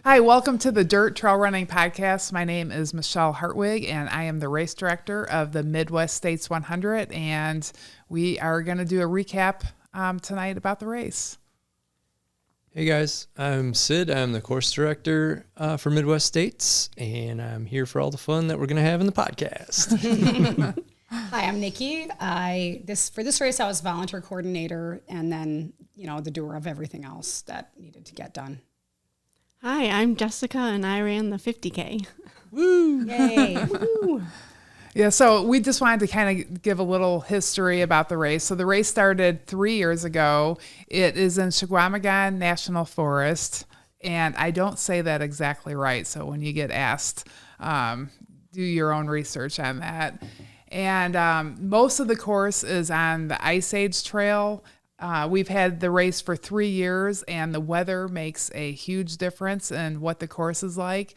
Hi, welcome to the Dirt Trail Running Podcast. My name is Michelle Hartwig, and I am the race director of the Midwest States 100, and we are going to do a recap tonight about the race. Hey guys, I'm Sid. I'm the course director for Midwest States, and I'm here for all the fun that we're going to have in the podcast. Hi, I'm Nikki. For this race, I was volunteer coordinator, and then the doer of everything else that needed to get done. Hi, I'm Jessica, and I ran the 50K. Woo! Yay! Woo! Yeah, so we just wanted to kind of give a little history about the race. So the race started 3 years ago. It is in Chequamegon National Forest, and I don't say that exactly right. So when you get asked, do your own research on that. And most of the course is on the Ice Age Trail. We've had the race for 3 years, and the weather makes a huge difference in what the course is like.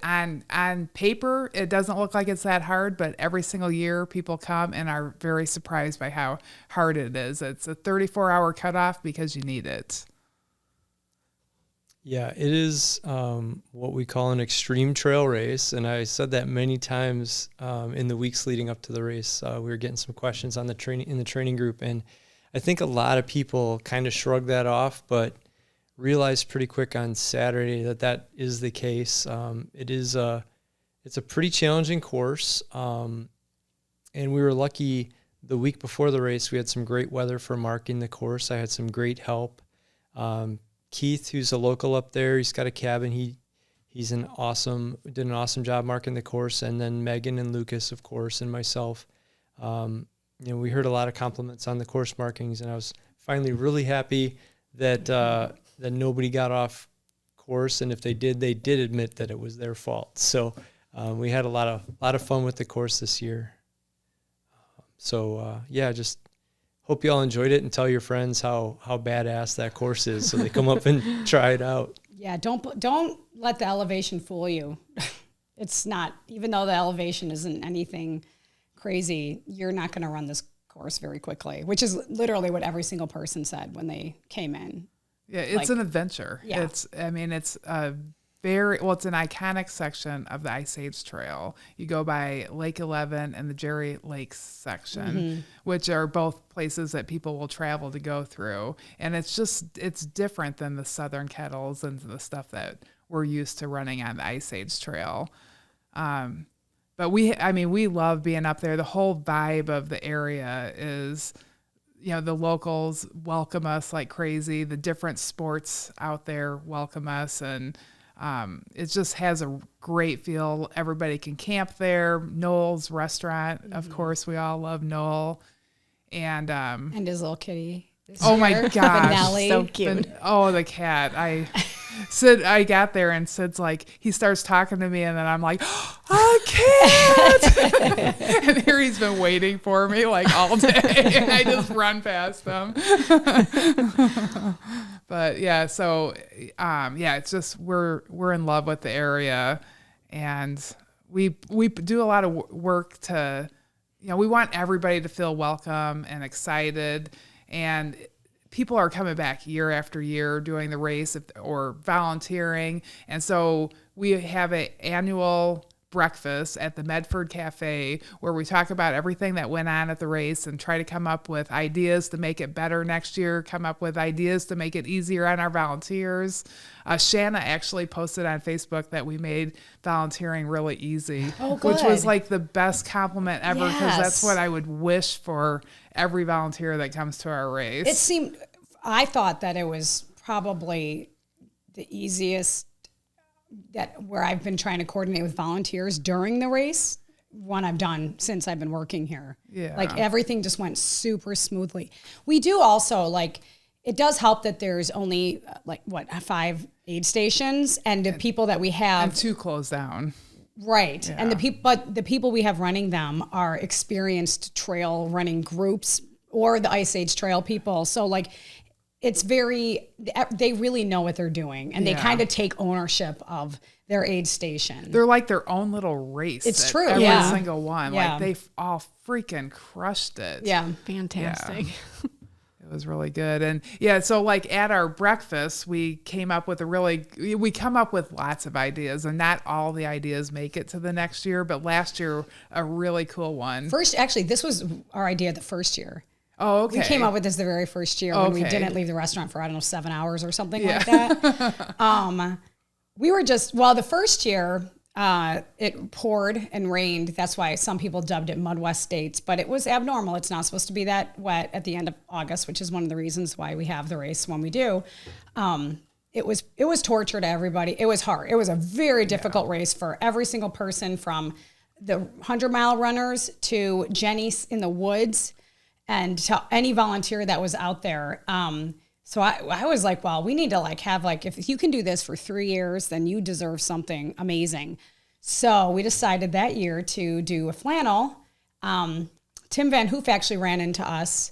On paper, it doesn't look like it's that hard, but every single year people come and are very surprised by how hard it is. It's a 34-hour cutoff because you need it. Yeah, it is what we call an extreme trail race, and I said that many times in the weeks leading up to the race. We were getting some questions on the training group, and I think a lot of people kind of shrug that off, but realized pretty quick on Saturday that is the case. It's a pretty challenging course, and we were lucky the week before the race. We had some great weather for marking the course. I had some great help. Keith, who's a local up there, he's got a cabin. He did an awesome job marking the course, and then Megan and Lucas, of course, and myself. We heard a lot of compliments on the course markings, and I was finally really happy that nobody got off course, and if they did admit that it was their fault. So we had a lot of fun with the course this year. Just hope you all enjoyed it, and tell your friends how badass that course is, so they come up and try it out. Yeah, don't let the elevation fool you. It's not, even though the elevation isn't anything crazy, you're not going to run this course very quickly, which is literally what every single person said when they came in. Yeah, it's an adventure. Yeah. It's an iconic section of the Ice Age Trail. You go by Lake 11 and the Jerry Lakes section, which are both places that people will travel to go through. And it's different than the Southern Kettles and the stuff that we're used to running on the Ice Age Trail. But we love being up there. The whole vibe of the area is, the locals welcome us like crazy. The different sports out there welcome us, and it just has a great feel. Everybody can camp there. Noel's restaurant, of course, we all love Noel, and his little kitty. My gosh, so cute. The cat. I got there, and Sid's like, he starts talking to me, and then I'm like, a cat! And here he's been waiting for me like all day, and I just run past him. But yeah, so it's just we're in love with the area, and we do a lot of work to, we want everybody to feel welcome and excited, and people are coming back year after year doing the race or volunteering. And so we have an annual breakfast at the Medford Cafe where we talk about everything that went on at the race and try to come up with ideas to make it better next year, come up with ideas to make it easier on our volunteers. Shanna actually posted on Facebook that we made volunteering really easy, which was like the best compliment ever, because that's what I would wish for every volunteer that comes to our race. I thought that it was probably the easiest where I've been trying to coordinate with volunteers during the race, one I've done since I've been working here. Yeah. Like everything just went super smoothly. We do also it does help that there's only 5 aid stations, and the people that we have, and 2 closed down. Right. Yeah. And the people we have running them are experienced trail running groups or the Ice Age Trail people. So it's they really know what they're doing, and they kind of take ownership of their aid station. They're like their own little race. It's true. Every Yeah. single one. Yeah. Like they've all freaking crushed it. Yeah. Fantastic. It It was really good. And yeah, so like at our breakfast, we come up with lots of ideas, and not all the ideas make it to the next year, but last year, a really cool one. Actually, this was our idea the first year. Oh, okay. We came up with this the very first year when we didn't leave the restaurant for, 7 hours or something like that. We were the first year, it poured and rained. That's why some people dubbed it Midwest States, but it was abnormal. It's not supposed to be that wet at the end of August, which is one of the reasons why we have the race when we do. It was torture to everybody. It was hard. It was a very difficult race for every single person, from the 100-mile runners to Jenny in the woods and to any volunteer that was out there. So I was like, well, we need to have if you can do this for 3 years, then you deserve something amazing. So we decided that year to do a flannel. Tim Van Hoof actually ran into us.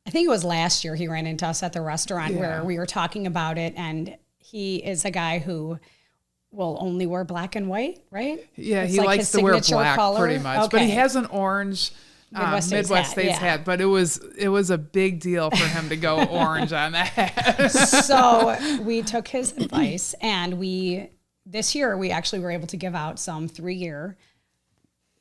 I think it was last year he ran into us at the restaurant where we were talking about it. And he is a guy who will only wear black and white, right? Yeah, it's he likes to wear black color. Pretty much. Okay. But he has an orange Midwest States hat, but it was a big deal for him to go orange on that. So we took his advice, and this year we actually were able to give out some 3-year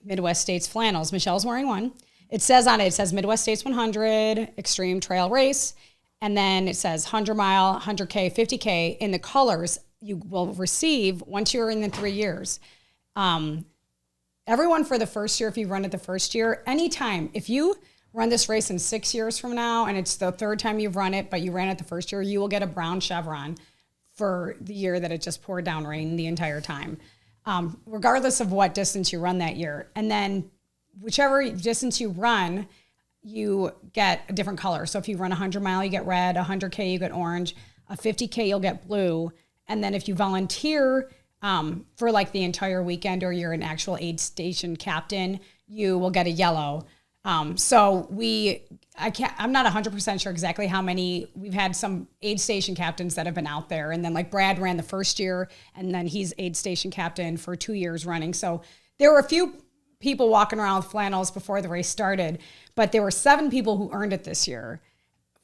Midwest States flannels. Michelle's wearing one. It says Midwest States 100 Extreme Trail Race, and then it says 100-mile, 100K, 50K in the colors you will receive once you're in the 3 years. Everyone for the first year, if you run it the first year, anytime, if you run this race in 6 years from now and it's the third time you've run it, but you ran it the first year, you will get a brown chevron for the year that it just poured down rain the entire time, regardless of what distance you run that year. And then whichever distance you run, you get a different color. So if you run 100-mile, you get red, 100K, you get orange, a 50K, you'll get blue. And then if you volunteer for the entire weekend, or you're an actual aid station captain, you will get a yellow. I'm not 100% sure exactly how many. We've had some aid station captains that have been out there, and then Brad ran the first year, and then he's aid station captain for 2 years running. So there were a few people walking around with flannels before the race started, but there were 7 people who earned it this year.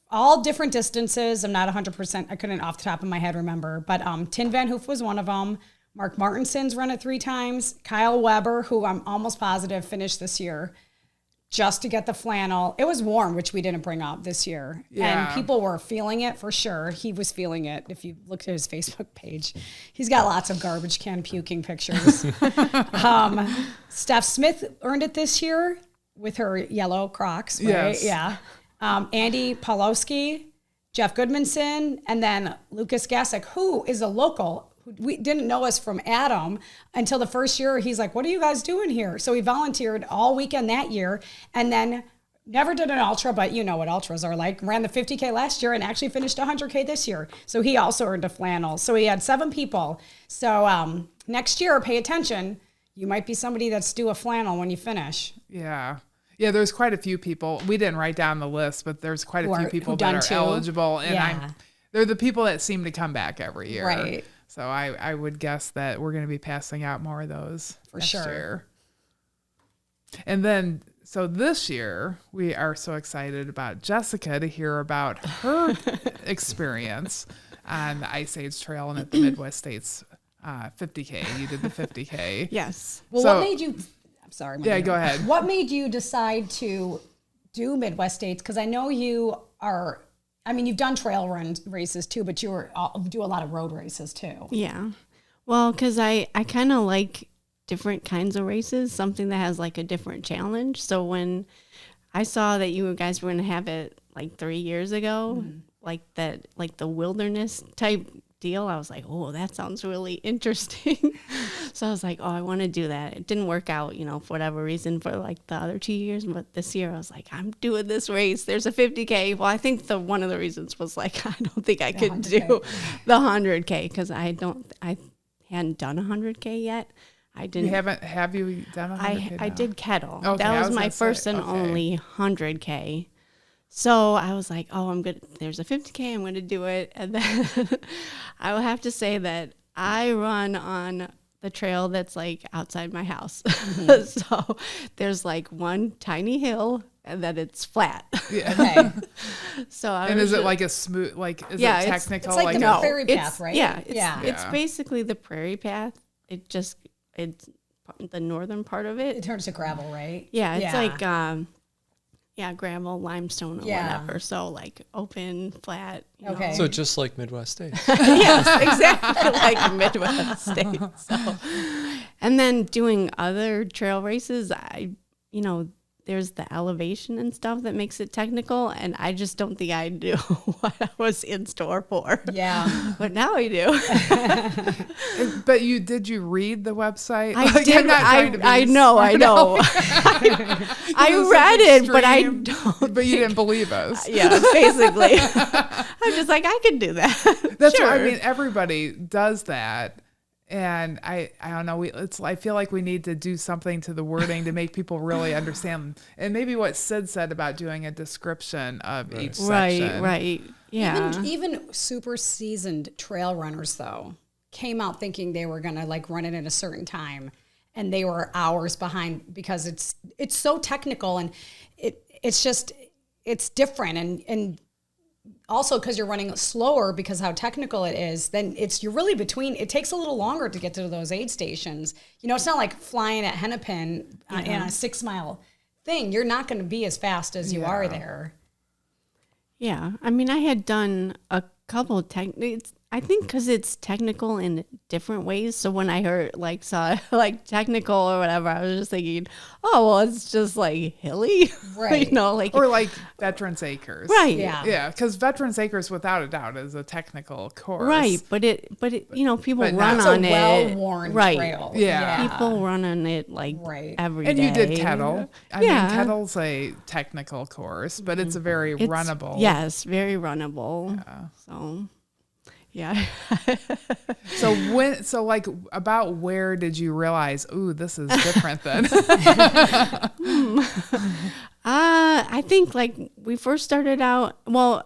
All different distances. I'm not 100%. I couldn't off the top of my head remember, but Tim Van Hoof was one of them. Mark Martinson's run it 3 times. Kyle Weber, who I'm almost positive finished this year, just to get the flannel. It was warm, which we didn't bring up this year. Yeah. And people were feeling it for sure. He was feeling it. If you looked at his Facebook page, he's got lots of garbage can puking pictures. Steph Smith earned it this year with her yellow Crocs, right? Yes. Yeah. Andy Pawlowski, Jeff Goodmanson, and then Lucas Gassick, who is a local. We didn't know us from Adam until the first year. He's like, what are you guys doing here? So he volunteered all weekend that year, and then never did an ultra, but you know what ultras are like. Ran the 50K last year and actually finished 100K this year. So he also earned a flannel. So he had 7 people. So next year, pay attention. You might be somebody that's due a flannel when you finish. Yeah. Yeah, there's quite a few people. We didn't write down the list, but there's quite a few people that are eligible. And they're the people that seem to come back every year. Right. So I would guess that we're going to be passing out more of those for next sure. year. And then, so this year, we are so excited about Jessica to hear about her experience on the Ice Age Trail and at the Midwest States 50K. You did the 50K. Yes. Well, what made you... I'm sorry. Yeah, go ahead. What made you decide to do Midwest States? Because I know you are... you've done trail run races too, but you do a lot of road races too. Yeah. Well, because I kind of like different kinds of races, something that has a different challenge. So when I saw that you guys were going to have it 3 years ago, the wilderness type deal, I was like, oh, that sounds really interesting. So I was like, oh, I want to do that. It didn't work out, for whatever reason for the other 2 years. But this year I was like, I'm doing this race. There's a 50K. Well, I think one of the reasons was I don't think I could do the 100K because I hadn't done 100K yet. I didn't. Have you done 100K? I did kettle. Okay, that was my first and only 100K. So I was like, oh, I'm good. There's a 50K. I'm going to do it. And then I will have to say that I run on the trail that's like outside my house. So there's like one tiny hill and then it's flat. Yeah. Okay. So I And was is it just- like a smooth, like, is Yeah, it it's- technical? It's like the a, prairie it's- path, right? Yeah, it's Yeah. basically the prairie path. It's the northern part of It it. turns to gravel, right? Yeah, it's like gravel, limestone, or Yeah. whatever. So like open, flat. You Okay. know. So just like Midwest states. Yes, exactly like Midwest states. So, and then doing other trail races, there's the elevation and stuff that makes it technical, and I just don't think I knew what I was in store for. Yeah. But now I do. But did you read the website? I Like, did. I'm not trying to be I know. I It's read it, but I extreme, don't. But you didn't believe us. Yeah, basically. I'm just like, I can do that. That's sure. what I mean. Everybody does that. And I don't know. I feel like we need to do something to the wording to make people really understand. And maybe what Sid said about doing a description of each section. Right. Yeah. Even super seasoned trail runners though came out thinking they were gonna like run it at a certain time, and they were hours behind because it's so technical, and it's different, and also because you're running slower because how technical it is, then you're really between. It takes a little longer to get to those aid stations. It's not like flying at Hennepin in a 6 mile thing. You're not going to be as fast as you are there. Yeah. I mean, I had done a couple techniques. I think because it's technical in different ways. So when I saw like technical or whatever, I was just thinking, oh, well, it's just like hilly. Right. Or like Veterans Acres. Right. Yeah. Yeah, because Veterans Acres, without a doubt, is a technical course. Right. But people But run not- on It's a it. well-worn Right. trail. Yeah. People run on it like Right. every day. And you did Kettle. I mean, Yeah. Kettle's a technical course, but it's a very It's- runnable. Yes, very runnable. So, yeah. So about where did you realize, ooh, this is different then? I think like we first started out, well,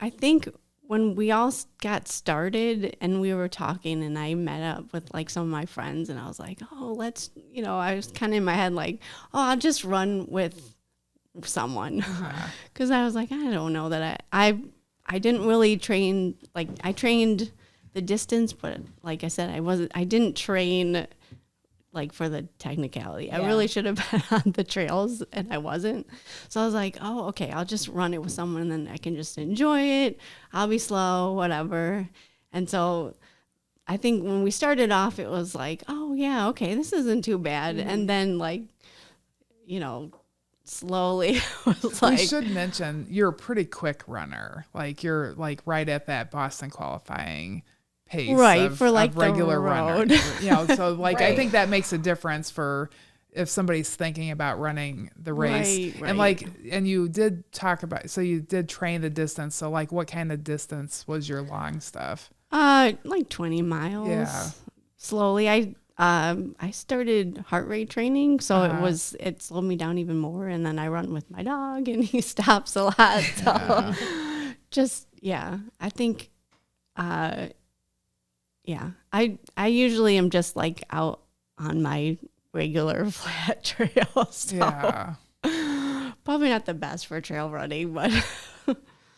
I think when we all got started and we were talking and I met up with like some of my friends and I was like, oh, I was kind of in my head like, oh, I'll just run with someone. Cause I was like, I don't know that I didn't really train, like I trained the distance, but like I said, I didn't train like for the technicality. Yeah. I really should have been on the trails and I wasn't. So I was like, oh, okay, I'll just run it with someone and then I can just enjoy it. I'll be slow, whatever. And so I think when we started off, it was like, oh yeah, okay, this isn't too bad. Mm-hmm. And then like, slowly it was like, We should mention you're a pretty quick runner. Like you're like right at that Boston qualifying pace, Right, for, like, of the regular runner. road. So like I Right. think that makes a difference for if somebody's thinking about running the race. Right, And right. and you did talk about, so you did train the distance. So like what kind of distance was your long stuff? like 20 miles. Yeah. Slowly. I started heart rate training, so Uh-huh. it slowed me down even more. And then I run with my dog, and he stops a lot. So I think, I usually am just like out on my regular flat trails. So Yeah. probably not the best for trail running, but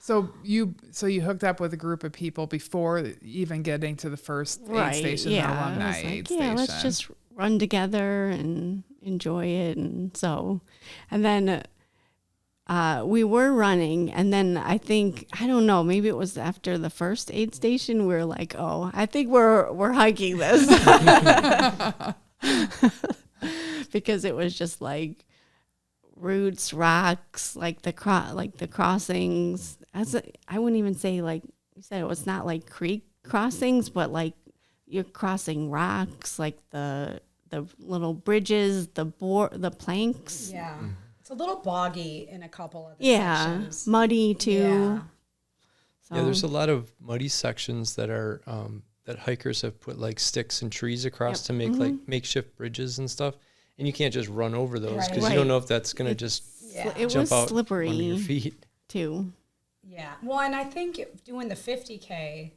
So you hooked up with a group of people before even getting to the first aid station, the I alumni was like, aid yeah, station. let's just run together and enjoy it. And then we were running, and then I don't know, maybe it was after the first aid station, we were like, oh, I think we're hiking this. Because it was just like roots, rocks, like the crossings. I wouldn't even say, like you said, it was not like creek crossings, but like you're crossing rocks, like the little bridges, the planks. Yeah. It's a little boggy in a couple of the Yeah, sections. muddy too. Yeah. So, Yeah, there's a lot of muddy sections that are that hikers have put like sticks and trees across to make like makeshift bridges and stuff. And you can't just run over those because you don't know if that's gonna just Yeah. it jump was out slippery under your feet. too. Yeah. Well, and I think doing the 50K,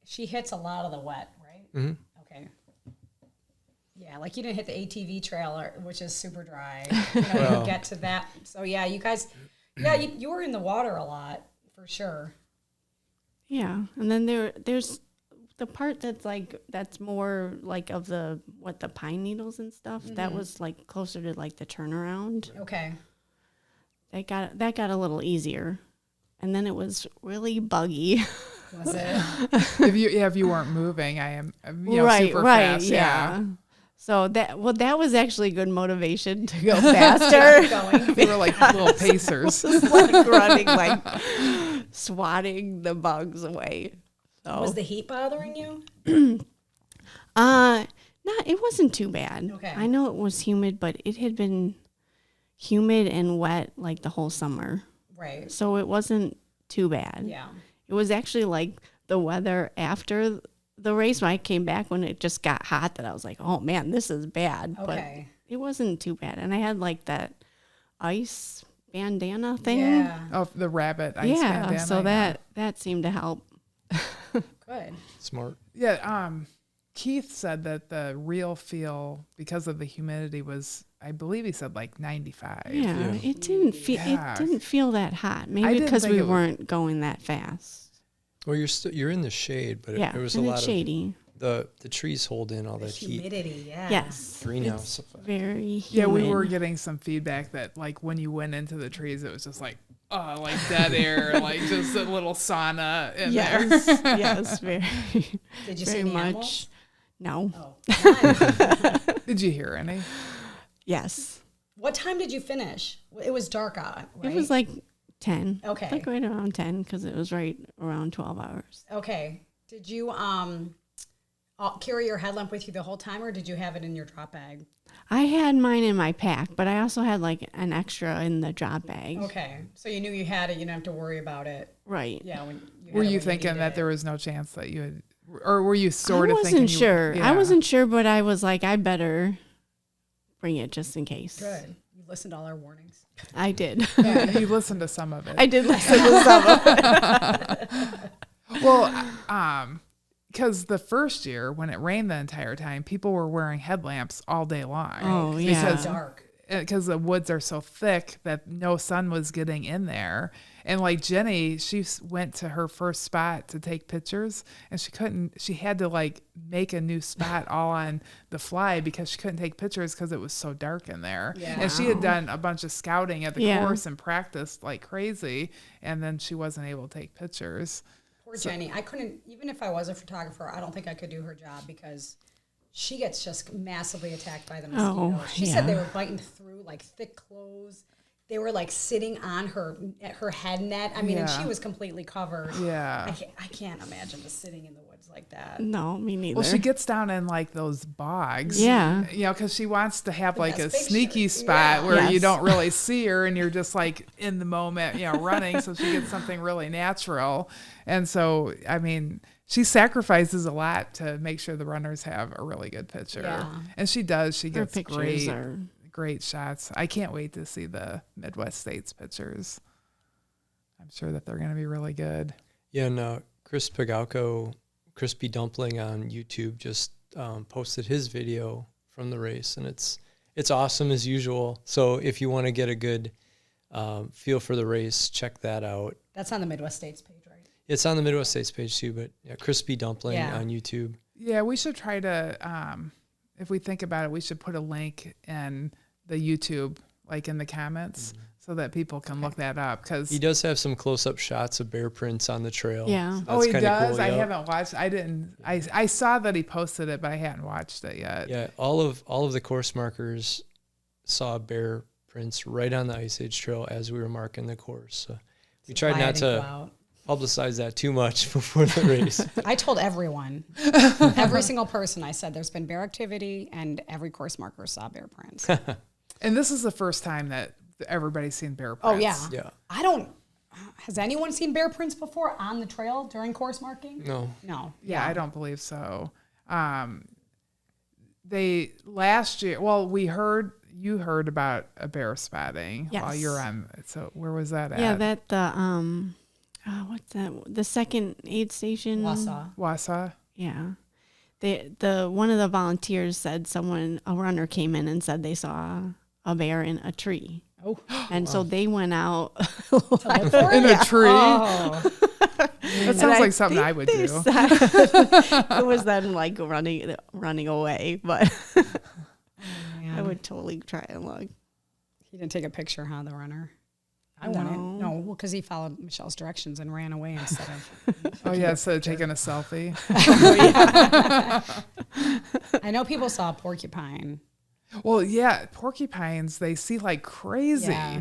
she hits a lot of the wet, right? Mhm. Okay. Yeah, like you didn't hit the ATV trail, which is super dry. You know, you get to that. So yeah, you guys, you were in the water a lot for sure. Yeah, and then there's the part that's more like of the pine needles and stuff. That was like closer to like the turnaround. Okay. That got a little easier, and then it was really buggy. Was it? if you weren't moving, I am right, super right, fast. yeah. So that was actually good motivation to go faster. They were like little pacers. Like running, like swatting the bugs away. So Was the heat bothering you? it wasn't too bad. Okay. I know it was humid, but it had been humid and wet like the whole summer. Right. So it wasn't too bad. Yeah. It was actually like the weather after the race when I came back when it just got hot that I was like, oh man, this is bad. Okay. But it wasn't too bad. And I had like that ice bandana thing. Yeah. Oh, the rabbit ice bandana. So that seemed to help. Good. Smart. Yeah, Keith said that the real feel, because of the humidity, was, I believe he said like 95. Yeah, it didn't feel Yeah. it didn't feel that hot. I Maybe didn't because think we it would. weren't going that fast. Well, you're in the shade, but Yeah, there was a and lot it's shady. of the trees hold in all that heat. Humidity, yeah. Yes, Greenhouse it's effect. very humid. Yeah, we were getting some feedback that like when you went into the trees, it was just like, like dead air, like just a little sauna in there. Yes, very. Did you very see any much. animals? No. Oh, nice. Did you hear any? Yes, What time did you finish? It was dark out, right? it was like 10. Okay. like right around 10 because it was right around 12 hours. Okay. Did you carry your headlamp with you the whole time, or did you have it in your drop bag? I had mine in my pack, but I also had like an extra in the drop bag. Okay. So you knew you had it. You didn't have to worry about it. Right. Yeah. When Were you needed thinking that it. there was no chance that you had, or were you sort of I thinking? wasn't sure. Yeah. I wasn't sure, but I was like, I better bring it just in case. Good. You listened to all our warnings. I did. Yeah, you listened to some of it. I did listen to some of it. Well, because the first year when it rained the entire time, people were wearing headlamps all day long. Oh, It's yeah. so dark. Because the woods are so thick that no sun was getting in there. And like Jenny, went to her first spot to take pictures, and she had to like make a new spot all on the fly because she couldn't take pictures because it was so dark in there. Yeah. And she had done a bunch of scouting at the Yeah. course and practiced like crazy, and then she wasn't able to take pictures. Poor Jenny. I couldn't, even if I was a photographer, I don't think I could do her job because she gets just massively attacked by the mosquitoes. Oh, She said they yeah. were biting through like thick clothes. They were like sitting on her head net. I mean, and Yeah. she was completely covered. Yeah. I can't imagine just sitting in the woods like that. No, me neither. Well, she gets down in like those bogs. Yeah. You know, because she wants to have like a best sneaky pictures. spot Yeah. where you Yes. don't really see her and you're just like in the moment, running. So she gets something really natural. And so, I mean, she sacrifices a lot to make sure the runners have a really good picture. Yeah. And she does. She Her gets pictures are great shots. I can't wait to see the Midwest States pictures. I'm sure that they're going to be really good. Yeah, and Chris Pagauco, Crispy Dumpling on YouTube, just posted his video from the race, and it's awesome as usual. So if you want to get a good feel for the race, check that out. That's on the Midwest States page, right? It's on the Midwest States page too, but yeah, Crispy Dumpling Yeah. on YouTube. Yeah, we should try to, if we think about it, we should put a link in the YouTube, like in the comments, so that people can look that up. Because He does have some close-up shots of bear prints on the trail. Yeah. So oh, that's he kinda does. cool, I yeah. haven't watched. I didn't. I saw that he posted it, but I hadn't watched it yet. Yeah, all of the course markers saw bear prints right on the Ice Age Trail as we were marking the course. So we tried Why I not didn't go to out. publicize that too much before the race. I told everyone, every single person, I said there's been bear activity, and every course marker saw bear prints. And this is the first time that everybody's seen bear Oh, prints. yeah. Yeah. Has anyone seen bear prints before on the trail during course marking? No. No. Yeah, I don't believe so. They last year. Well, you heard about a bear spotting while Yes. you're on. So where was that at? Yeah, that what's that? The second aid station. Wausau. Wausau. Yeah. the one of the volunteers said a runner came in and said they saw a bear in a tree. Oh, And so they went out In a tree. oh. That sounds like something I would do. It was them like running away, but I would totally try and look. He didn't take a picture, huh, the runner? I wouldn't. No, well, because he followed Michelle's directions and ran away instead of. Oh yeah, so taking a selfie. I know people saw a porcupine. Well, yeah, porcupines, they see like crazy. Yeah.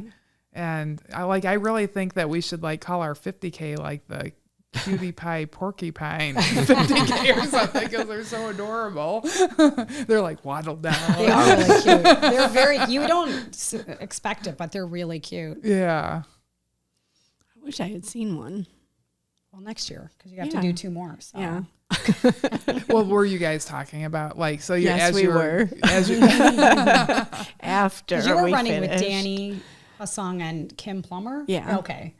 And I really think that we should like call our 50K like the cutie pie porcupine 50K or something because they're so adorable. They're like waddled down. They are really cute. They're very. You don't expect it, but they're really cute. Yeah. I wish I had seen one. Well, next year because you have to do 2 more. So. Yeah. What were you guys talking about? Like, so you, Yes, as we you were. as you, After You were we running with finished. Danny Hussong and Kim Plummer? Yeah. Okay.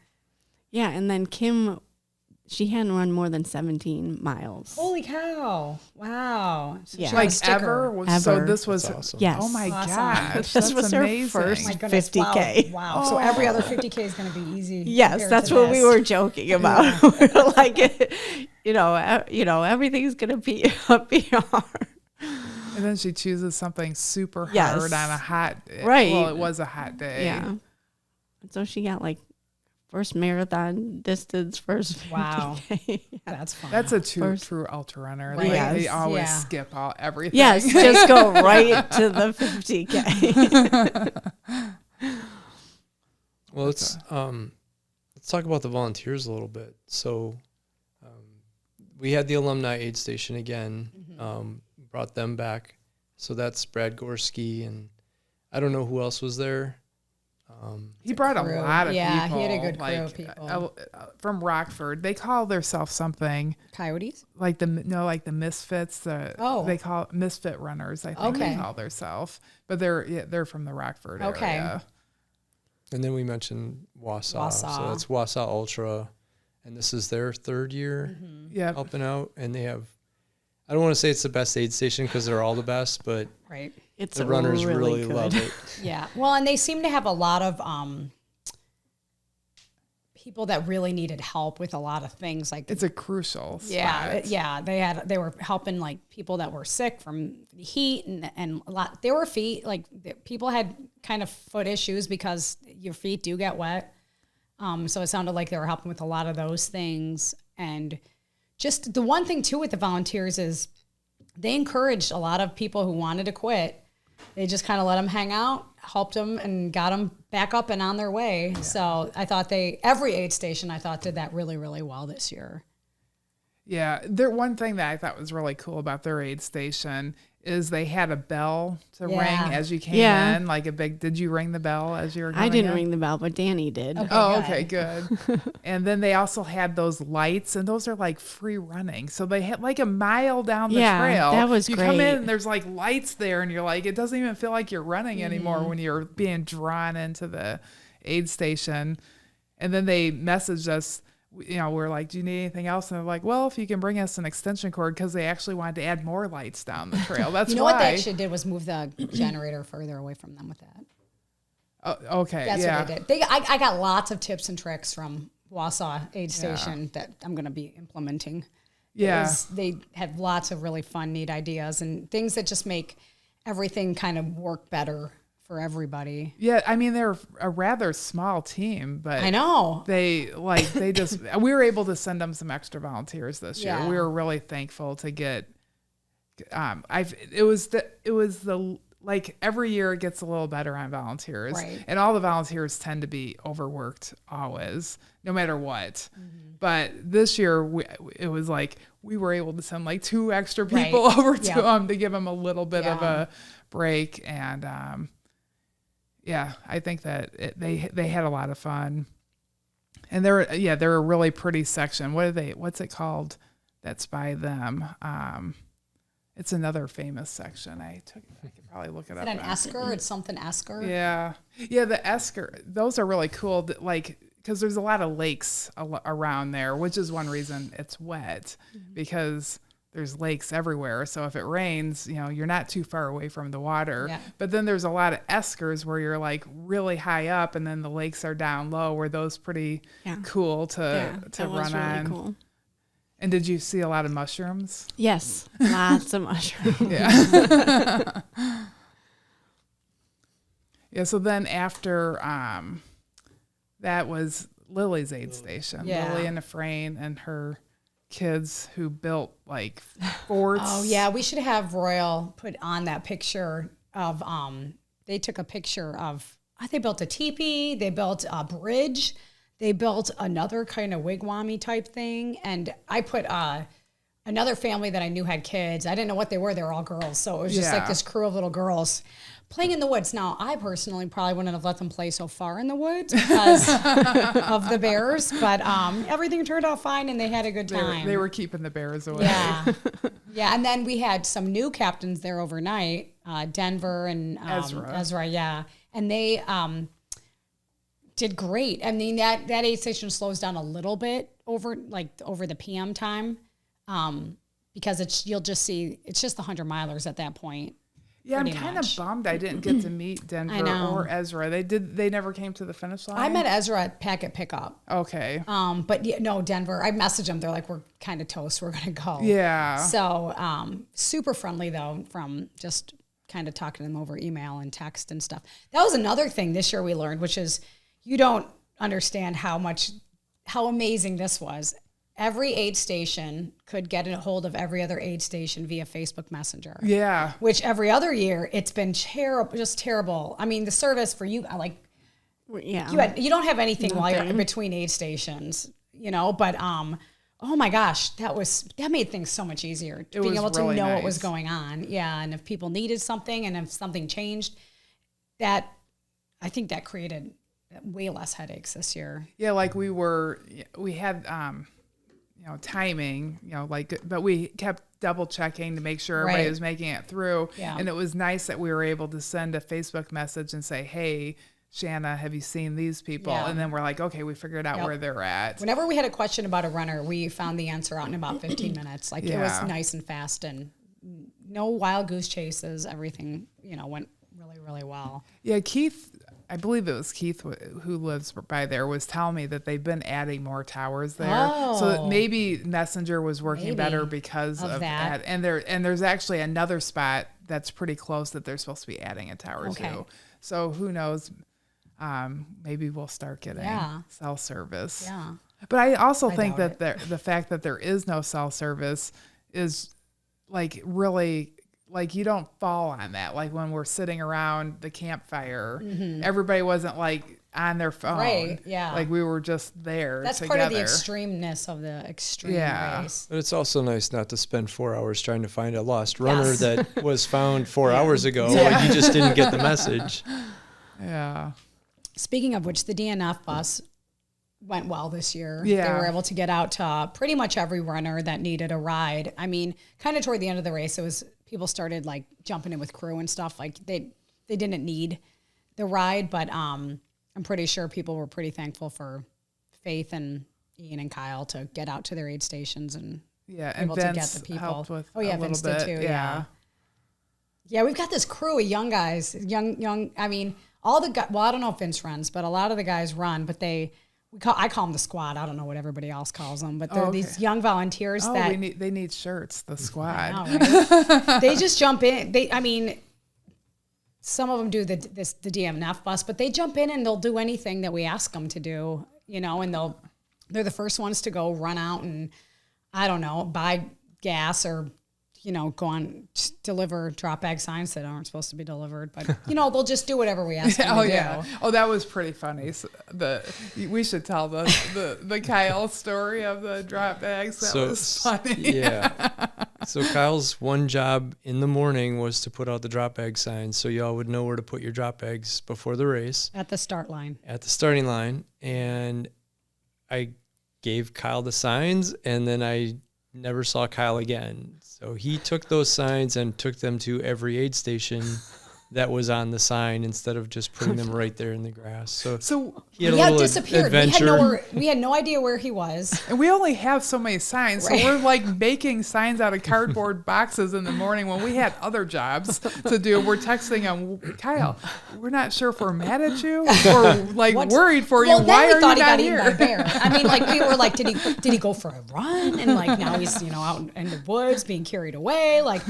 Yeah, and then Kim, she hadn't run more than 17 miles. Holy cow. Wow. So Yeah. she got a like sticker. So Ever. this was, That's awesome. Yes. oh my Awesome. gosh, This that's was her amazing. first My goodness, 50K. Wow. So every other 50K is going to be easy. Yes, compared that's to what we this. were joking about. We were like, everything's gonna be hard. And then she chooses something super Yes. hard on a hot, Right. Well, it was a hot day. Yeah. And so she got like first marathon distance, first 50K. Wow. That's fun. That's a First- true ultra runner. Right. Like, they Yes. always Yeah. skip all everything. Yes, just go right to the 50K. Well, let's talk about the volunteers a little bit. So we had the alumni aid station again, brought them back. So that's Brad Gorski, and I don't know who else was there. He brought a crew. lot of Yeah, people. he had a good crew like, of people. From Rockford. They call themselves something Coyotes? like the Misfits. They call it Misfit Runners. I think Okay. they call themselves, but they're from the Rockford Okay. area. And then we mentioned Wausau. Wausau. So that's Wausau Ultra, and this is their 3rd year Yeah, helping out. And they have, I don't want to say it's the best aid station because they're all the best, but Right. It's the runners really good. love it. Yeah. Well, and they seem to have a lot of people that really needed help with a lot of things. Like it's a crucial yeah, spot. they were helping like people that were sick from the heat and a lot. There were feet like people had kind of foot issues because your feet do get wet. So it sounded like they were helping with a lot of those things. And just the one thing too with the volunteers is they encouraged a lot of people who wanted to quit. They just kind of let them hang out, helped them, and got them back up and on their way. Yeah. So I thought every aid station I thought did that really, really well this year. Yeah, one thing that I thought was really cool about their aid station is they had a bell to ring as you came in, like a big. Did you ring the bell as you were going I didn't in? ring the bell, but Danny did. Okay. Oh, good. okay, good. And then they also had those lights, and those are like free running. So they had like a mile down the trail. that was you come great. in, and there's like lights there, and you're like, it doesn't even feel like you're running anymore when you're being drawn into the aid station. And then they messaged us. We're like, do you need anything else? And they're like, well, if you can bring us an extension cord, because they actually wanted to add more lights down the trail. That's You know why. what they actually did was move the generator further away from them with that. Oh, okay, That's yeah. what they did. I got lots of tips and tricks from Wausau Aid Station that I'm going to be implementing. Yeah. They had lots of really fun, neat ideas and things that just make everything kind of work better for everybody. Yeah, I mean they're a rather small team, but I know. we were able to send them some extra volunteers this year. Yeah. We were really thankful to get. It was like every year it gets a little better on volunteers, Right. and all the volunteers tend to be overworked always, no matter what. But this year it was like we were able to send like 2 extra people over to them to give them a little bit of a break, and yeah, I think that they had a lot of fun, and they're a really pretty section. What's it called? That's by them. It's another famous section. I could probably look it up. Is it an Esker? It's something Esker. Yeah, the Esker. Those are really cool. Like because there's a lot of lakes around there, which is one reason it's wet because there's lakes everywhere. So if it rains, you're not too far away from the water. Yeah. But then there's a lot of eskers where you're like really high up, and then the lakes are down low, where those pretty cool to that was run really on. cool. And did you see a lot of mushrooms? Yes, lots of mushrooms. Yeah. Yeah. So then after that was Lily's aid station. Yeah. Lily and Efrain and her kids who built like forts. Oh yeah, we should have Royal put on that picture of they took a picture of they built a teepee, they built a bridge, they built another kind of wigwammy type thing, and I put another family that I knew had kids. I didn't know what they were all girls, so it was just like this crew of little girls playing in the woods. Now, I personally probably wouldn't have let them play so far in the woods because of the bears, but everything turned out fine and they had a good time. They were keeping the bears away. Yeah. Yeah, and then we had some new captains there overnight, Denver and Ezra, yeah. And they did great. I mean, that aid station slows down a little bit over the PM time because you'll just see, it's just the 100-milers at that point. Yeah, I'm kind of bummed I didn't get to meet Denver or Ezra. They never came to the finish line. I met Ezra at packet pickup. Okay. But no, Denver. I messaged them. They're like, we're kind of toast. We're gonna go. Yeah. So super friendly though, from just kind of talking to them over email and text and stuff. That was another thing this year we learned, which is you don't understand how amazing this was. Every aid station could get a hold of every other aid station via Facebook Messenger. Yeah. Which every other year, it's been terrible, just terrible. I mean, the service for you, you don't have anything while you're in between aid stations, but oh my gosh, that made things so much easier. Being able to know what was going on. Yeah. And if people needed something and if something changed, I think that created way less headaches this year. Yeah. Like we had, timing, but we kept double checking to make sure everybody was making it through. Yeah. And it was nice that we were able to send a Facebook message and say, hey, Shanna, have you seen these people? Yeah. And then we're like, okay, we figured out where they're at. Whenever we had a question about a runner, we found the answer out in about 15 minutes. It was nice and fast and no wild goose chases. Everything, went really, really well. Yeah, Keith, I believe it was Keith who lives by there, was telling me that they've been adding more towers there. Oh. So that maybe Messenger was working better because of that. And there's actually another spot that's pretty close that they're supposed to be adding a tower to. So who knows? Maybe we'll start getting cell service. Yeah. But I also think that the fact that there is no cell service is really you don't fall on that. Like when we're sitting around the campfire, everybody wasn't on their phone. Right, yeah. Like we were just there That's together. part of the extremeness of the extreme race. But it's also nice not to spend 4 hours trying to find a lost runner that was found 4 hours ago. Like you just didn't get the message. Yeah. Speaking of which, the DNF bus went well this year. Yeah. They were able to get out to pretty much every runner that needed a ride. I mean, kind of toward the end of the race, people started jumping in with crew and stuff. They didn't need the ride, but I'm pretty sure people were pretty thankful for Faith and Ian and Kyle to get out to their aid stations and able Vince to get the people. helped with Vince did too. Yeah. Yeah, we've got this crew of young guys, young. I mean, all the guys. Well, I don't know if Vince runs, but a lot of the guys run. But I call them the squad. I don't know what everybody else calls them, but they're these young volunteers that they need shirts. The squad. I know, right? They just jump in. Some of them do the DMNF bus, but they jump in and they'll do anything that we ask them to do. And they're the first ones to go run out and I don't know, buy gas or go on, deliver drop bag signs that aren't supposed to be delivered. But, they'll just do whatever we ask them to do. Oh, that was pretty funny. So we should tell the Kyle story of the drop bags. That was funny. Yeah. So Kyle's one job in the morning was to put out the drop bag signs so y'all would know where to put your drop bags before the race. At the start line. At the starting line. And I gave Kyle the signs and then I never saw Kyle again. So he took those signs and took them to every aid station that was on the sign instead of just putting them right there in the grass. So he had He a had little disappeared. adventure. We had no idea where he was. And we only have so many signs, so we're like making signs out of cardboard boxes in the morning when we had other jobs to do. We're texting him, Kyle, we're not sure if we're mad at you or like worried for you. Well, Why then we are thought you he not got eaten by a here? bear. I mean, like we were like, did he go for a run? And like now he's out in the woods being carried away. Like,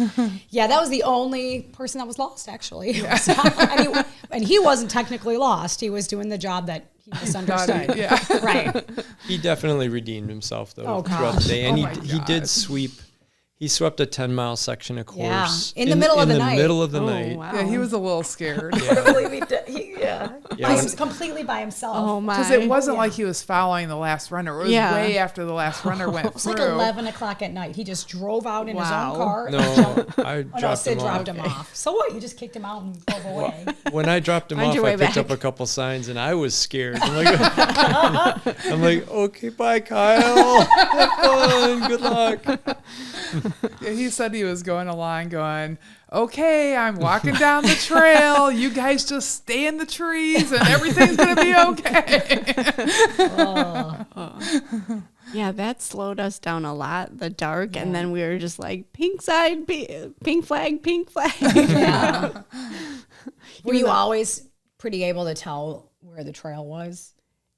yeah, that was the only person that was lost actually. And he wasn't technically lost. He was doing the job that he misunderstood. Yeah. Right. He definitely redeemed himself though Oh, throughout the gosh. day, and Oh, my he did God. sweep. He swept a 10-mile section of Yeah. course In the middle of the night. middle of the Oh, night. wow. Yeah, he was a little scared. Yeah, Completely by himself. Oh my. Because it wasn't like he was following the last runner. It was Yeah. way after the last runner went It was like through. 11 o'clock at night. He just drove out in his Wow. own car. No, I Oh, no, dropped Sid him dropped off. him off. So what? You just kicked him out and drove away. When I dropped him Find off, your I way picked back. up a couple signs, and I was scared. I'm like, okay, bye, Kyle. Have fun. Good luck. Yeah, he said he was going along going, okay, I'm walking down the trail. You guys just stay in the trees and everything's going to be okay. Yeah, that slowed us down a lot, the dark. And then we were just like, pink side, pink flag, pink flag. Yeah. Were you always pretty able to tell where the trail was?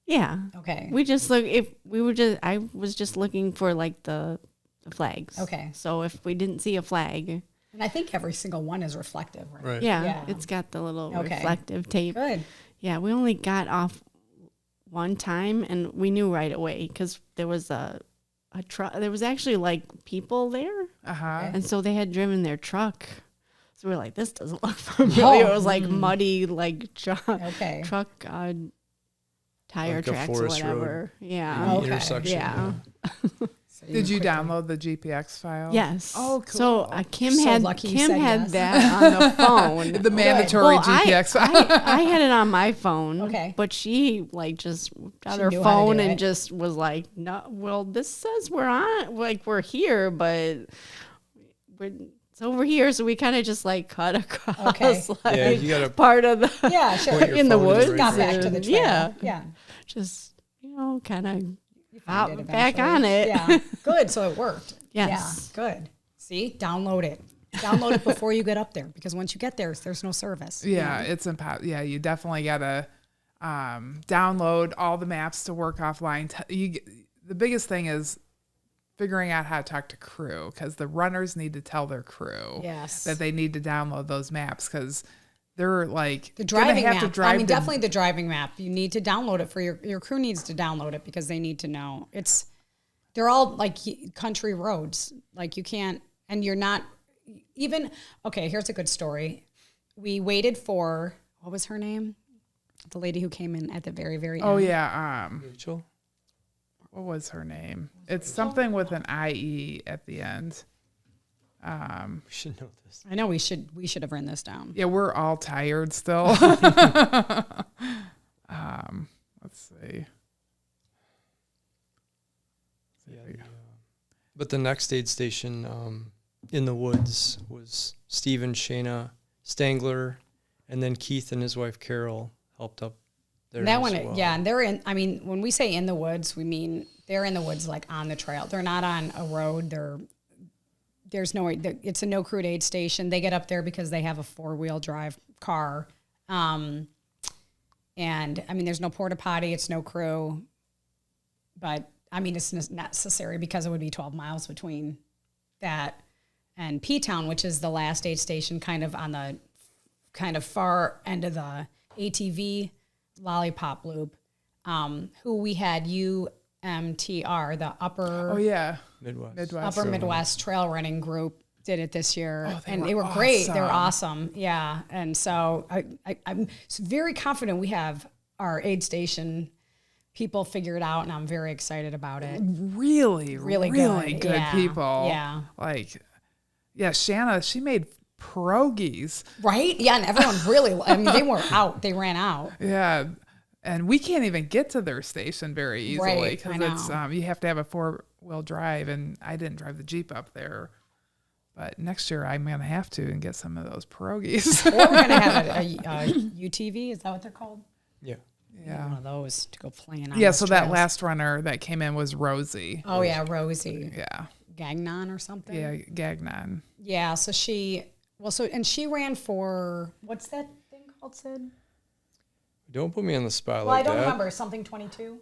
Yeah. Okay. We just I was just looking for like the flags. Okay. So if we didn't see a flag, And I think every single one is reflective, right? Right. yeah, Yeah. it's got the little Okay. reflective tape. Good. Yeah, we only got off one time and we knew right away because there was a truck. There was actually like people there. Uh-huh. And so they had driven their truck. So we were like, this doesn't look familiar. Oh. It was like muddy, like truck Okay. tire Like a tracks or forest road. whatever. In Yeah. the Okay. intersection. Yeah. So Did you quickly- download the GPX file? Yes. Oh, cool. So Kim So had lucky you Kim said had yes. that on the phone. The mandatory Well, GPX file. I had it on my phone. Okay. But she like just got She her knew how to phone do and it. just was like, no, well, this says we're on, like we're here, but it's over here. So we kind of just like cut across Okay. like Yeah, you gotta part of the Yeah, sure. Point your in the phone in the woods. right Got back to the and- trail. Yeah. Yeah. Just kind of You find it Out- back eventually. on it. Yeah. Good. So it worked. Yes. Yeah. Good. See, download it. Download it before you get up there because once you get there's no service. Yeah, it's impossible. Yeah, you definitely got to download all the maps to work offline. The biggest thing is figuring out how to talk to crew because the runners need to tell their crew Yes. that they need to download those maps because they're like The driving gonna have map. to drive I mean, to- definitely the driving map. You need to download it for your crew needs to download it because they need to know. They're all like country roads. Like you can't, and you're not even, okay, here's a good story. We waited for, what was her name? The lady who came in at the very, very end. Oh yeah, Rachel? what was her name? It's something with an IE at the end. We should know this. I know we should have written this down. Yeah, we're all tired still. Let's see. But the next aid station in the woods was Steve and Shayna Stangler, and then Keith and his wife Carol helped up there. That as one, well. yeah, and they're in. I mean, when we say in the woods, we mean they're in the woods, like on the trail. They're not on a road. There's no. It's a no crude aid station. They get up there because they have a 4-wheel drive car, and I mean, there's no porta potty. It's no crew, but I mean, it's necessary because it would be 12 miles between that and P-Town, which is the last aid station, kind of on the kind of far end of the ATV lollipop loop, who we had UMTR, the Oh yeah, Midwest. upper Midwest trail running group did it this year, they and were they were great. They were awesome. awesome, yeah. And so I'm very confident we have our aid station people figured out, and I'm very excited about it. really good Yeah, people. yeah. Like, yeah, Shanna, she made pierogies. Right? Yeah, and everyone really. I mean, they were out. They ran out. Yeah, and we can't even get to their station very easily Right, I because it's know. you have to have a 4-wheel drive, and I didn't drive the Jeep up there. But next year I'm going to have to and get some of those pierogies. Or we're going to have a UTV. Is that what they're called? Yeah. Yeah. One of those to go playing on. Yeah, those so that trails. last runner that came in was Rosie. Oh, yeah, Rosie. Yeah. Gagnon or something? Yeah, Gagnon. Yeah, so she ran for, what's that thing called, Sid? Don't put me on the spot Well, like I don't that. remember. Something 22?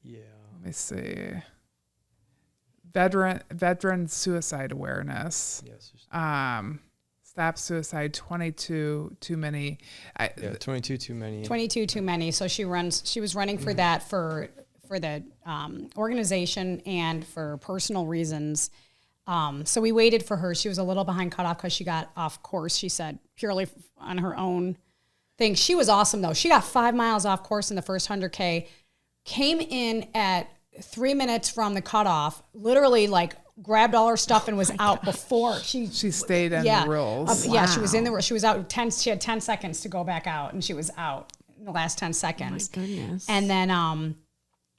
Yeah. Let me see. Veteran suicide awareness. Yes. Stop suicide 22 too many. 22 too many. 22 too many. So she was running for that for the organization and for personal reasons. So we waited for her. She was a little behind cutoff because she got off course, she said, purely on her own thing. She was awesome, though. She got 5 miles off course in the first 100K, came in at 3 minutes from the cutoff, literally like grabbed all her stuff and was out before she stayed in the rules. Yeah, she was in the rules. She was out she had 10 seconds to go back out, and she was out in the last 10 seconds. Oh my goodness. And then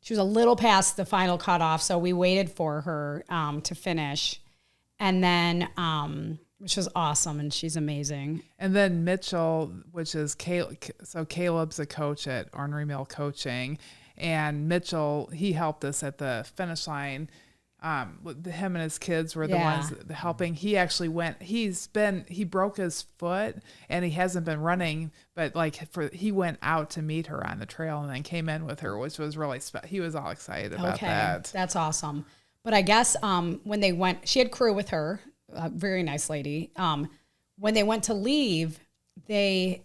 she was a little past the final cutoff, so we waited for her to finish. And then which was awesome, and she's amazing. And then Mitchell, which is Caleb's a coach at Ornery Mule Coaching, and Mitchell, he helped us at the finish line. Him and his kids were the ones helping. He actually went. He broke his foot and he hasn't been running, but he went out to meet her on the trail and then came in with her, which was really he was all excited about that. That's awesome. But I guess when they went, she had crew with her, a very nice lady. When they went to leave, the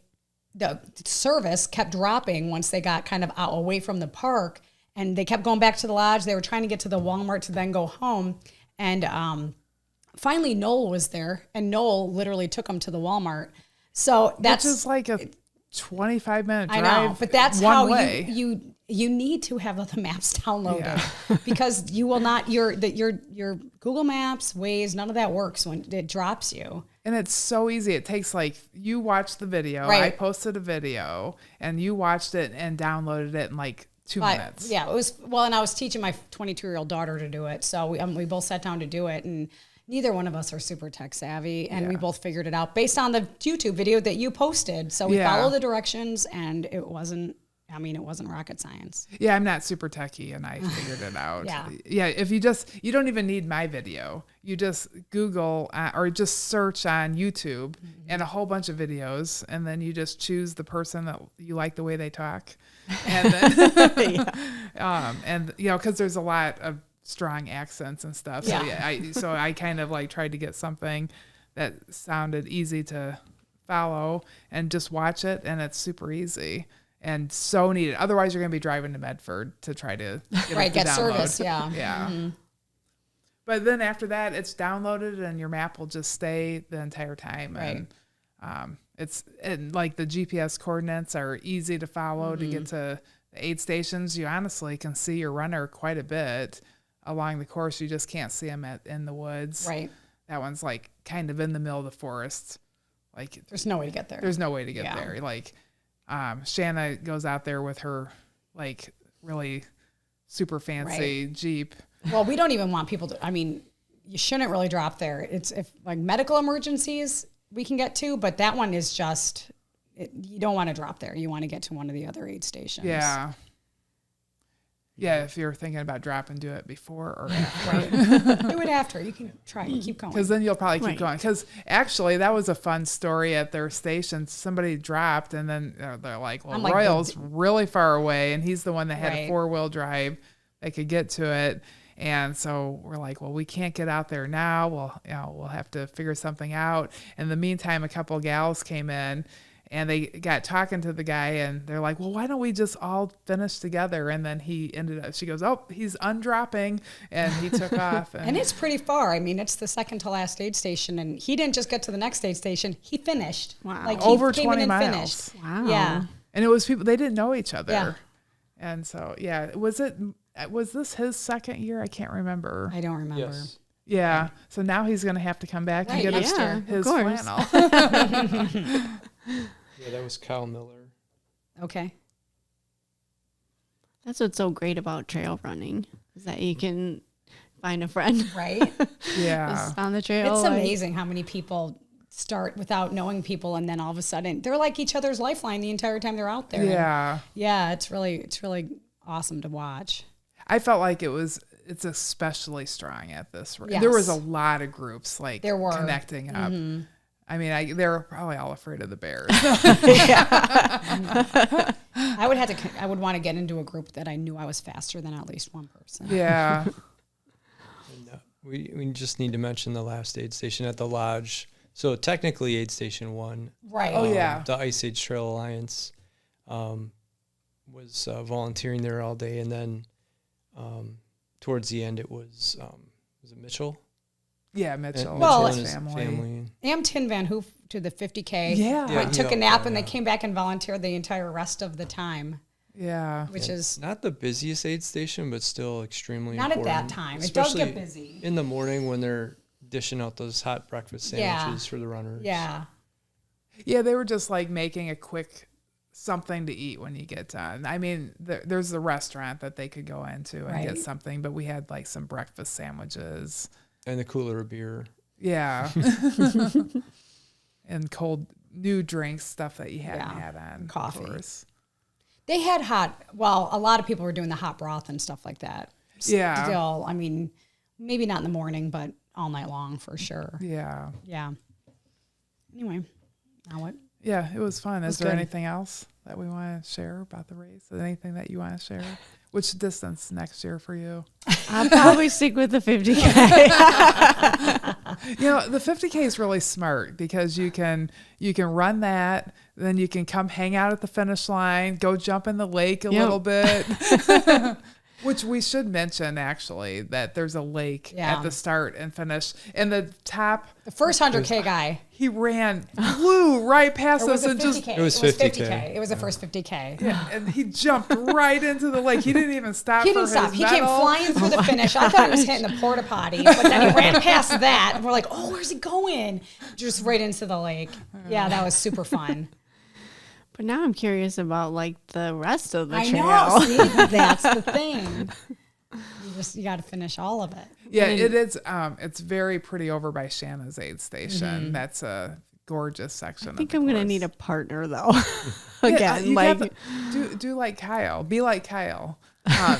service kept dropping once they got kind of out away from the park, and they kept going back to the lodge. They were trying to get to the Walmart to then go home. And finally Noel was there, and Noel literally took them to the Walmart. So that's just like a 25-minute drive. I know, but that's one how way. you need to have the maps downloaded because you will not your Google Maps, Waze, none of that works when it drops you. And it's so easy. It takes you watched the video. Right. I posted a video and you watched it and downloaded it in 2 minutes. Yeah, it was and I was teaching my 22-year-old daughter to do it, so we both sat down to do it, and neither one of us are super tech savvy, and we both figured it out based on the YouTube video that you posted. So we followed the directions, and it wasn't rocket science. Yeah, I'm not super techie, and I figured it out. Yeah. If you don't even need my video. You just Google or just search on YouTube and a whole bunch of videos, and then you just choose the person that you like the way they talk, and then and because there's a lot of strong accents and stuff. So I kind of tried to get something that sounded easy to follow and just watch it, and it's super easy. And so needed. Otherwise, you're going to be driving to Medford to try to get service. Yeah. Mm-hmm. But then after that, it's downloaded, and your map will just stay the entire time. Right. And the GPS coordinates are easy to follow to get to the aid stations. You honestly can see your runner quite a bit along the course. You just can't see them in the woods. Right. That one's kind of in the middle of the forest. There's no way to get there. There's no way to get there. Shanna goes out there with her really super fancy Jeep. Well, we don't even want people to, you shouldn't really drop there. It's if medical emergencies we can get to, but that one is just, you don't want to drop there. You want to get to one of the other aid stations. Yeah. Yeah, if you're thinking about dropping, do it before or after. Do it after. You can try and keep going. Because then you'll probably keep going. Because actually, that was a fun story at their station. Somebody dropped, and then they're like, well, Royal's really far away, and he's the one that had a 4-wheel drive. They could get to it. And so we're like, well, we can't get out there now. We'll have to figure something out. In the meantime, a couple of gals came in, and they got talking to the guy, and they're like, well, why don't we just all finish together? And then she goes, oh, he's undropping, and he took off. And it's pretty far. It's the second to last aid station, and he didn't just get to the next aid station. He finished. Wow. He over came 20 in and miles. finished. Wow. Yeah. And it was people, they didn't know each other. Yeah. And so, was this his second year? I can't remember. I don't remember. Yes. Yeah. So now he's going to have to come back and get his course. flannel. Yeah, that was Kyle Miller. Okay. That's what's so great about trail running is that you can find a friend. Right? Yeah. Just on the trail. It's like- amazing how many people start without knowing people, and then all of a sudden they're like each other's lifeline the entire time they're out there. Yeah. And yeah, it's really awesome to watch. I felt like it's especially strong at this rate. Yes. There was a lot of groups like There were. connecting up. I mean, they were probably all afraid of the bears. I would want to get into a group that I knew I was faster than at least one person. Yeah. And, we just need to mention the last aid station at the lodge. So technically aid station 1. Right. Oh, yeah. The Ice Age Trail Alliance was volunteering there all day. And then towards the end it was it Mitchell? Yeah, Mitchell. Well, and his his family. Am Tin Van Hoof to the 50K. Yeah. Yeah, Took he a nap and yeah. they came back and volunteered the entire rest of the time, Yeah. which is Not the busiest aid station, but still extremely not at important. that time. It does get Especially busy. in the morning when they're dishing out those hot breakfast Yeah. sandwiches for the runners. Yeah. Yeah, they were just like making a quick something to eat when you get done. I mean, there's the restaurant that they could go into and get Right. something, but we had like some breakfast sandwiches. And the cooler of beer. Yeah. And cold new drinks, stuff that you hadn't Yeah. had on. Coffee. course. They had a lot of people were doing the hot broth and stuff like that. Yeah. Still, I mean, maybe not in the morning, but all night long for sure. Yeah. Yeah. Anyway, now what? Yeah, it was fun. Is was there good. anything else that we want to share about the race? Is there anything that you want to share? Which distance next year for you? I'll probably stick with the 50K. You know, the 50K is really smart because you can run that, then you can come hang out at the finish line, go jump in the lake a little bit. Which we should mention actually that there's a lake Yeah. at the start and finish. And the top, The first 100K guy. he flew right past Or was us it and 50K? just It was 50K. It was the first 50K. and he jumped right into the lake. He didn't even stop. He for didn't stop. his He came medal. flying through the finish. I thought he was hitting the porta potty, but then he ran past that, and we're like, "Oh, where's he going?" Just right into the lake. Yeah, that was super fun. But now I'm curious about like the rest of the I trail. know. See, that's the thing. You got to finish all of it. Yeah, it is. It's very pretty over by Shanna's aid station. Mm-hmm. That's a gorgeous section. I think I'm gonna need a partner though. Yeah, Again, you like gotta do like Kyle. Be like Kyle.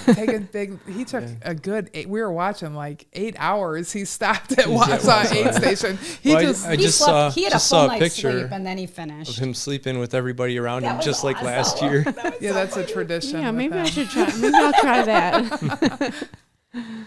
Take a big. He took a good. We were watching like 8 hours. He stopped at Wausau aid station. He Well, just. I just saw He had a saw full a night's picture sleep, and then he of finished. him sleeping with everybody around That him, was just like awesome. last year. Yeah, that's a tradition. yeah, with maybe I them. should try. Maybe I'll try that.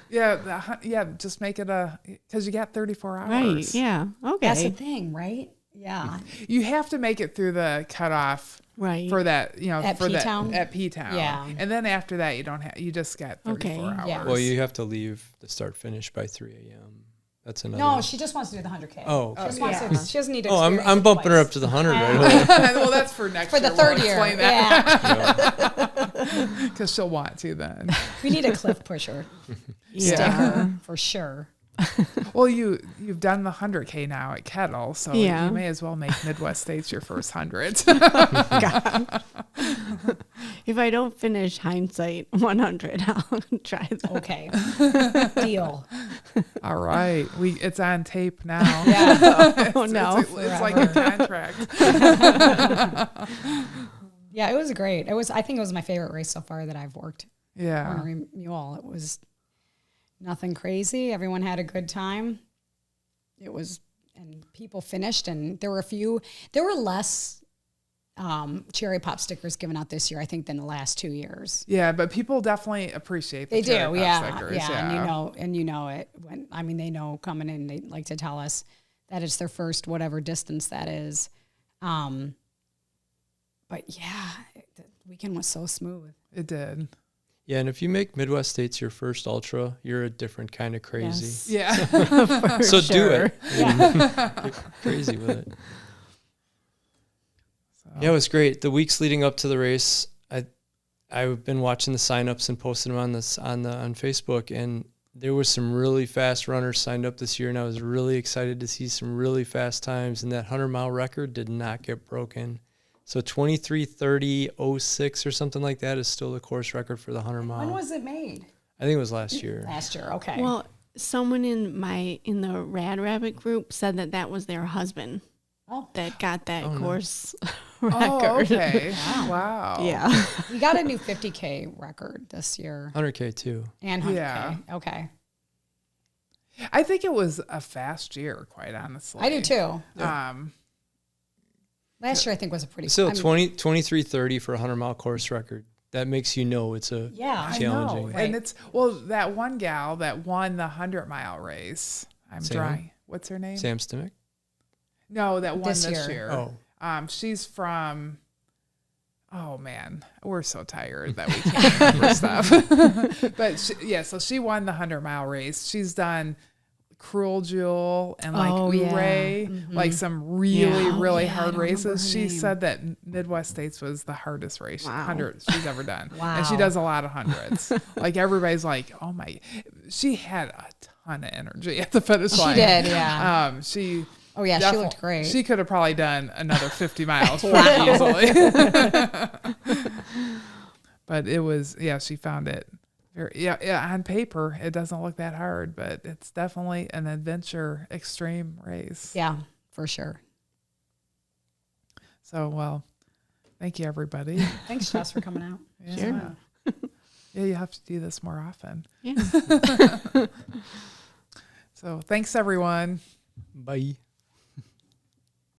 Yeah, just make it because you got 34 hours. Right? Yeah. Okay. That's the thing, right? Yeah. You have to make it through the cutoff Right. for that. At for P-Town? that at P-Town. Yeah. And then after that, you don't have. You just got 34 Okay, hours. yeah. Well, you have to leave the start finish by 3 a.m. That's another. No, she just wants to do the 100K. Oh, She just wants yeah. to. She doesn't need to. Oh, I'm experience it bumping her twice. up to the 100 right away. Well, that's for next For year. the third year. Explain that Yeah. because she'll want to then. We need a cliff pusher Yeah. sticker for sure. Well, you've done the 100K now at Kettle, so Yeah. you may as well make Midwest States your first 100. If I don't finish hindsight 100, I'll try that. Okay. Deal. All right, it's on tape now. Yeah. Oh no. It's like a contract. Yeah, it was great. I think it was my favorite race so far that I've worked. Yeah. Ornery Mule. It was nothing crazy. Everyone had a good time. And people finished, and there were less cherry pop stickers given out this year, I think, than the last 2 years. Yeah, but people definitely appreciate the They do, cherry pop yeah, stickers. yeah, and you know it when they know coming in. They like to tell us that it's their first whatever distance that is. But yeah, the weekend was so smooth. It did. Yeah, and if you make Midwest States your first ultra, you're a different kind of crazy. Yeah. So do it. Yeah. Get crazy with it. Yeah, it was great. The weeks leading up to the race, I've been watching the signups and posting them on Facebook, and there was some really fast runners signed up this year, and I was really excited to see some really fast times. And that 100-mile record did not get broken. So 23:30:06 or something like that is still the course record for the 100-mile. When was it made? I think it was last year. Last year. Okay. Well, someone in the Rad Rabbit group said that was their husband that got that course record. Oh, okay. Wow. Yeah. You got a new 50K record this year. 100K too. And 100K. Yeah. Okay. I think it was a fast year, quite honestly. I do too. Yeah. Last year I think was a pretty Still 23:30 for a 100-mile course record. That makes you know it's a I challenging. know. And it's, well, that one gal that won the 100-mile race. I'm Sam? drawing. What's her name? Sam Stimick? No, that won This this year. year. Oh. She's from, oh man, we're so tired that we can't remember stuff. But so she won the 100-mile race. She's done Cruel Jewel and like Ouray, like some really hard races. She said that Midwest States was the hardest race 100 she's ever done. Wow. And she does a lot of hundreds. Like everybody's like, oh my, she had a ton of energy at the finish line. She did, yeah. She looked great. She could have probably done another 50 miles pretty easily. But it was, she found it. On paper, it doesn't look that hard, but it's definitely an adventure extreme race. Yeah, for sure. So, well, thank you, everybody. Thanks, Jess, for coming out. Yeah. Sure. Yeah, you have to do this more often. Yeah. So, thanks, everyone. Bye.